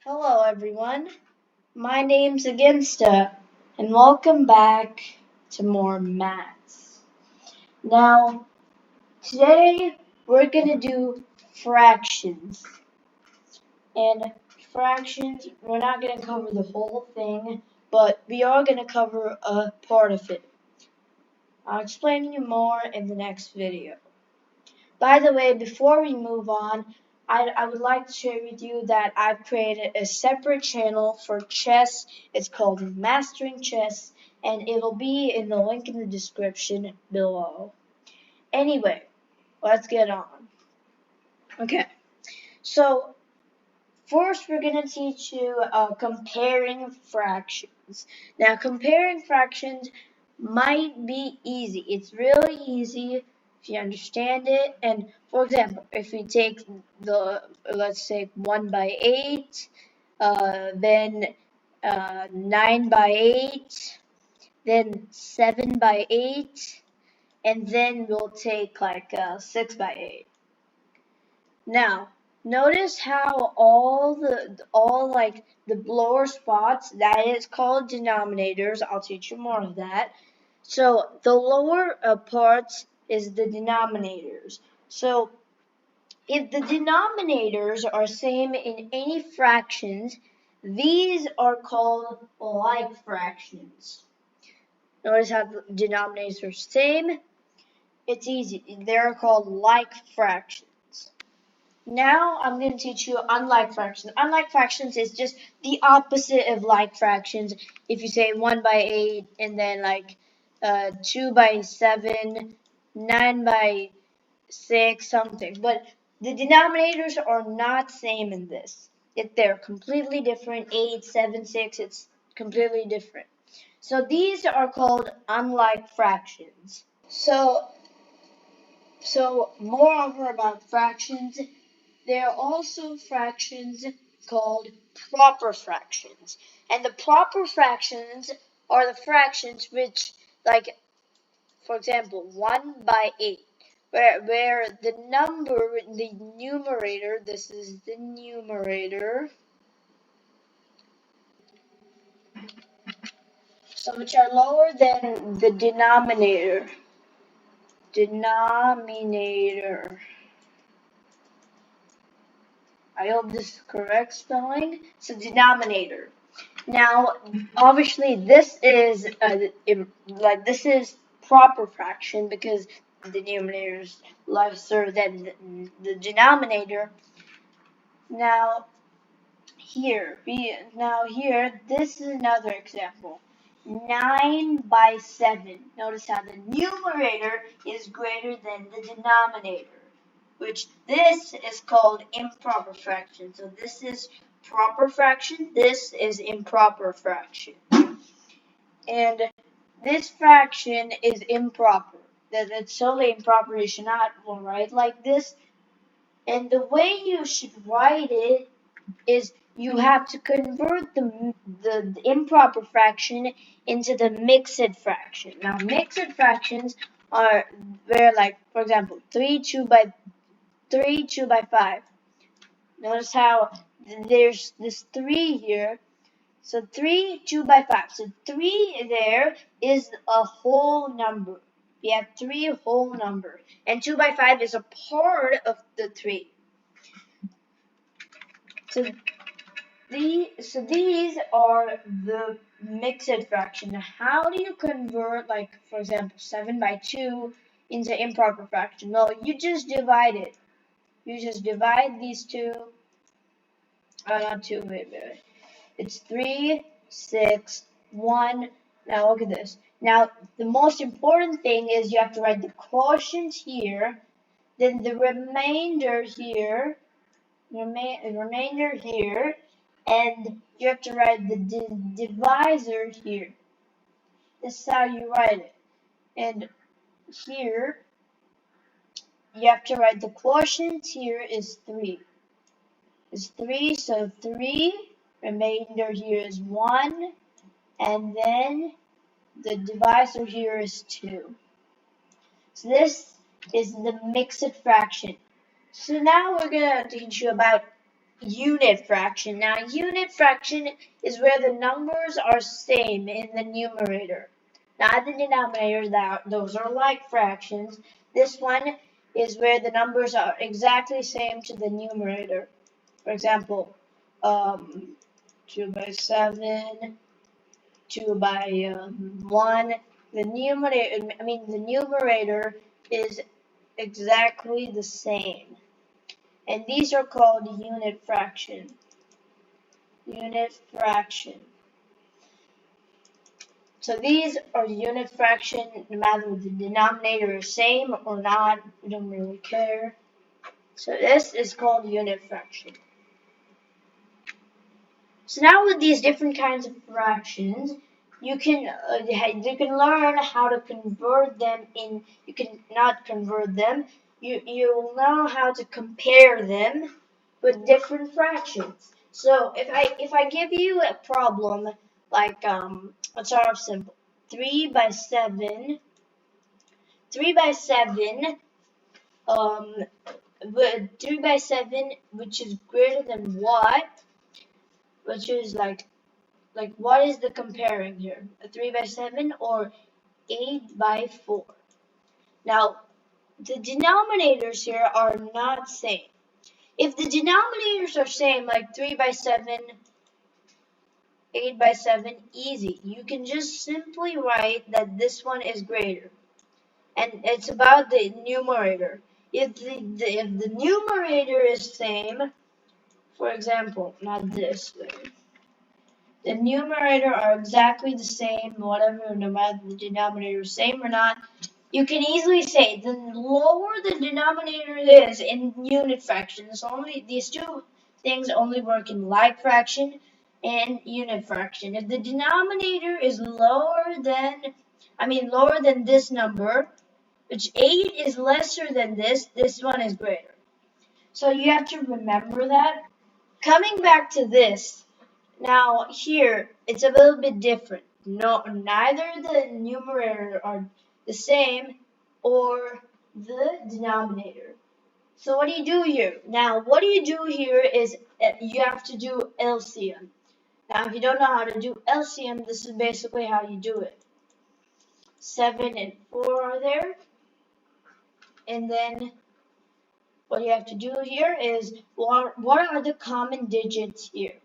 Hello everyone, my name's Aginsta, and welcome back to more maths. Now, today we're gonna do fractions. And fractions, we're not gonna cover the whole thing, but we are gonna cover a part of it. I'll explain you more in the next video. By the way, before we move on, I would like to share with you that I've created a separate channel for chess. It's called Mastering Chess, and it'll be in the link in the description below. Anyway, let's get on. Okay, so first we're going to teach you comparing fractions. Now, comparing fractions might be easy. It's really easy if you understand it. And for example, if we take let's say 1 by 8, then 9 by 8, then 7 by 8, and then we'll take like 6 by 8. Now, notice how all the lower spots, that is called denominators. I'll teach you more of that. So the lower parts is the denominators. So if the denominators are same in any fractions, these are called like fractions. Notice how the denominators are same. It's easy. They're called like fractions. Now I'm going to teach you unlike fractions. Unlike fractions is just the opposite of like fractions. If you say 1 by 8 and then like 2 by 7, 9 by 6, something. But the denominators are not same in this. They're completely different. 8, 7, 6, it's completely different. So these are called unlike fractions. So moreover about fractions, there are also fractions called proper fractions. And the proper fractions are the fractions which, like, for example, 1 by 8, where the number, the numerator, this is the numerator, so which are lower than the denominator. I hope this is correct spelling. So denominator. Now, obviously, this is this is proper fraction because the numerator is lesser than the denominator. Now, here, this is another example. 9 by 7. Notice how the numerator is greater than the denominator, which this is called improper fraction. So this is proper fraction, this is improper fraction. And this fraction is improper. That's totally improper. You should not write like this. And the way you should write it is you have to convert the improper fraction into the mixed fraction. Now, mixed fractions are where, like, for example, 3, 2 by 5. Notice how there's this 3 here. So 3, 2 by 5. So 3 there is a whole number. We have 3 whole numbers. And 2 by 5 is a part of the 3. So these are the mixed fraction. How do you convert, like, for example, 7 by 2 into improper fraction? Well, you just divide it. You just divide these two. Not two, wait. It's 3, 6, 1. Now look at this. Now, the most important thing is you have to write the quotient here, then the remainder here, and you have to write the divisor here. This is how you write it. And here, you have to write the quotient here is 3. It's 3, so 3, remainder here is 1, and then the divisor here is 2. So this is the mixed fraction. So now we're going to teach you about unit fraction. Now, unit fraction is where the numbers are same in the numerator, not the denominator. Those are like fractions. This one is where the numbers are exactly same to the numerator. For example, 2 by 7, 2 by 1. The numerator is exactly the same. And these are called unit fraction. Unit fraction. So these are unit fraction, no matter if the denominator is same or not, we don't really care. So this is called unit fraction. So now with these different kinds of fractions, you can learn how to convert them in. You can not convert them. You'll know how to compare them with different fractions. So if I give you a problem like let's start off simple. 3 by 7. 3 by 7. Um, 3 by 7, which is greater than what? Which is like what is the comparing here? A 3 by 7 or 8 by 4? Now, the denominators here are not same. If the denominators are same, like 3 by 7, 8 by 7, easy. You can just simply write that this one is greater. And it's about the numerator. If the numerator is same, for example, not this way. The numerator are exactly the same, whatever, no matter the denominator is same or not. You can easily say the lower the denominator is in unit fractions, only these two things only work in like fraction and unit fraction. If the denominator is lower than this number, which 8 is lesser than this one is greater. So you have to remember that. Coming back to this, now here it's a little bit different. No, neither the numerator are the same or the denominator. So what do you do here? Now what do you do here is you have to do LCM. Now if you don't know how to do LCM, this is basically how you do it. 7 and 4 are there. And then what you have to do here is what are the common digits here?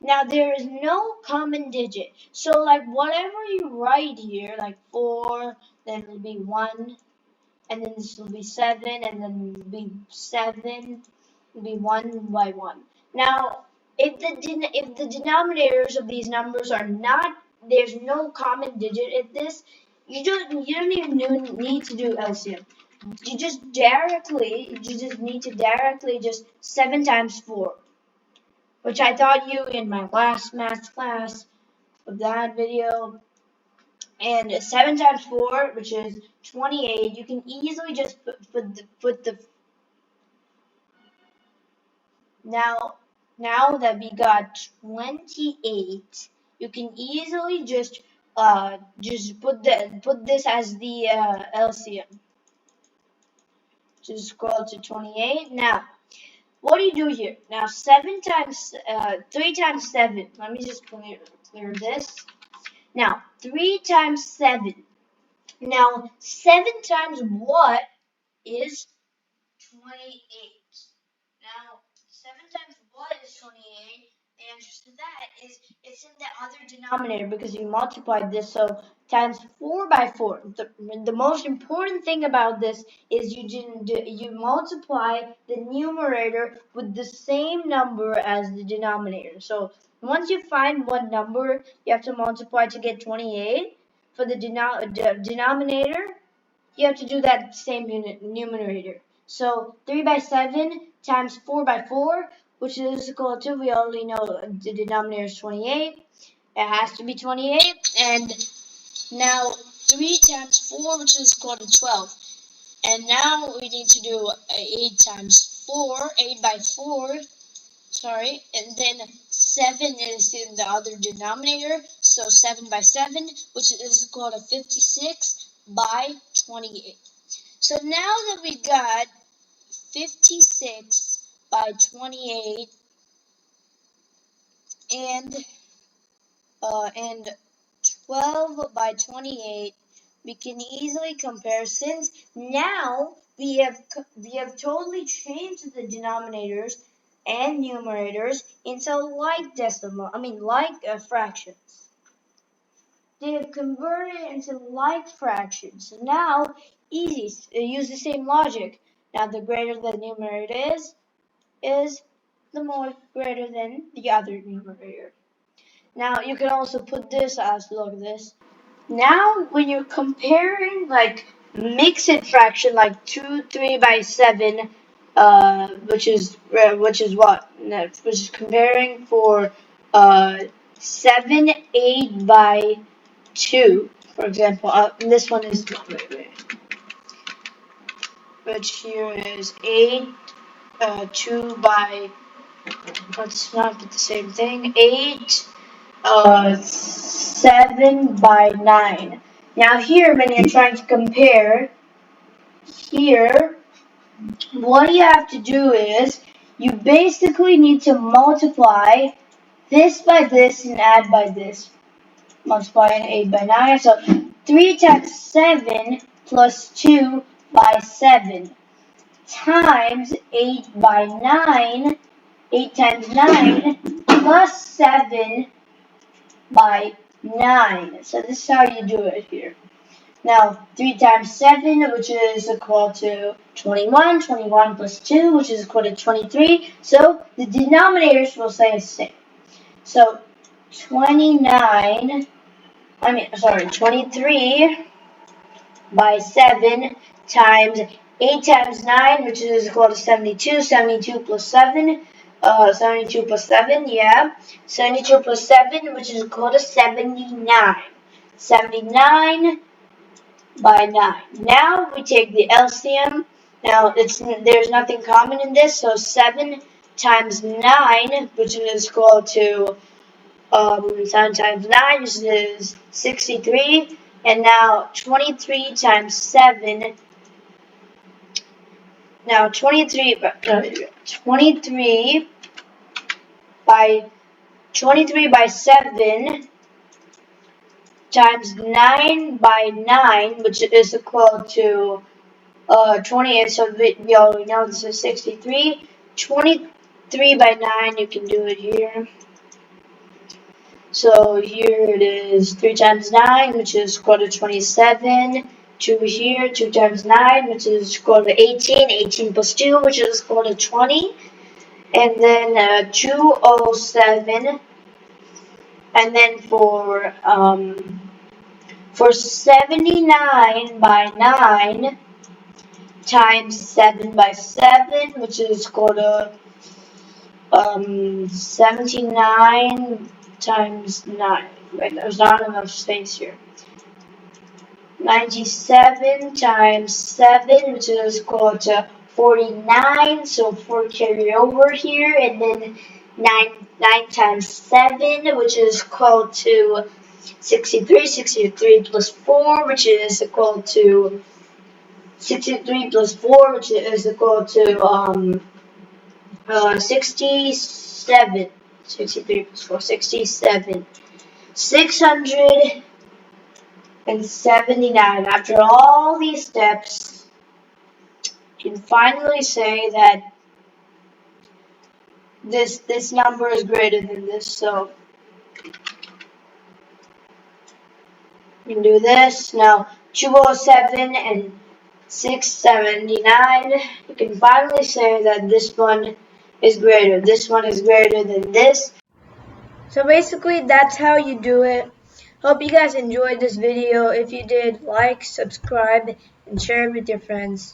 Now there is no common digit. So like whatever you write here, like 4, then it'll be 1, and then this will be 7, and then it'll be 7, it'll be 1 by 1. Now if the denominators of these numbers are not, there's no common digit in this, you don't even need to do LCM. You just need to directly just 7 times 4. Which I taught you in my last math class of that video. And 7 times 4, which is 28, you can easily just put the now that we got 28, you can easily just put this as the LCM. Just scroll to 28. Now, what do you do here? Now, 3 times 7. Let me just clear this. Now, 3 times 7. Now, 7 times what is 28? Now, 7 times what is 28? The answer to that is it's in the other denominator because you multiplied this, so times 4 by 4. The most important thing about this is you multiply the numerator with the same number as the denominator. So once you find what number you have to multiply to get 28 for the denominator, you have to do that same numerator. So 3 by 7 times 4 by 4, which is equal to, we already know the denominator is 28. It has to be 28. And now 3 times 4, which is equal to 12. And now we need to do 8 times 4, 8 by 4, sorry. And then 7 is in the other denominator, so 7 by 7, which is equal to 56 by 28. So now that we got 56 by 28, and 12 by 28, we can easily compare, since now we have totally changed the denominators and numerators into fractions. They have converted into like fractions. So now, easy, use the same logic. Now the greater the numerator is the more greater than the other numerator. Now you can also put this as, look at this. Now when you're comparing like mixed fraction like 2, 3 by 7, which is what? No, which is comparing for 7, 8 by 2, for example. This one is, which here is 8, 2 by, let's not put the same thing, 8, 7 by 9. Now here, when you're trying to compare, here, what you have to do is, you basically need to multiply this by this and add by this. Multiplying 8 by 9, so 3 times 7 plus 2 by 7 times 8 by 9, 8 times 9 plus 7 by 9. So this is how you do it here. Now, 3 times 7, which is equal to 21. 21 plus 2, which is equal to 23. So the denominators will stay the same. So 23 by 7 times 8 times 9, which is equal to 72. 72 plus 7, 72 plus 7, yeah. 72 plus 7, which is equal to 79. 79 by 9. Now we take the LCM. Now there's nothing common in this, so 7 times 9, which is equal to 7 times 9, which is 63. And now 23 times 7. Now 23 by 7 times 9 by 9, which is equal to 28. So we already know this is 63. 23 by 9, you can do it here. So here it is 3 times 9, which is equal to 27. 2 here, 2 times 9, which is equal to 18. 18 plus 2, which is equal to 20. And then 207. And then for 79 by 9 times 7 by 7, which is equal to 79 times 9. Wait, there's not enough space here. 97 times 7, which is equal to 49. So 4 carry over here, and then 9 times 7, which is equal to 63. 63 plus 4, which is equal to 63 plus 4, which is equal to 67. 63 plus 4, 67. 679. After all these steps, you can finally say that this number is greater than this. So you can do this. Now 207 and 679. You can finally say that this one is greater. This one is greater than this. So basically, that's how you do it. Hope you guys enjoyed this video. If you did, like, subscribe, and share it with your friends.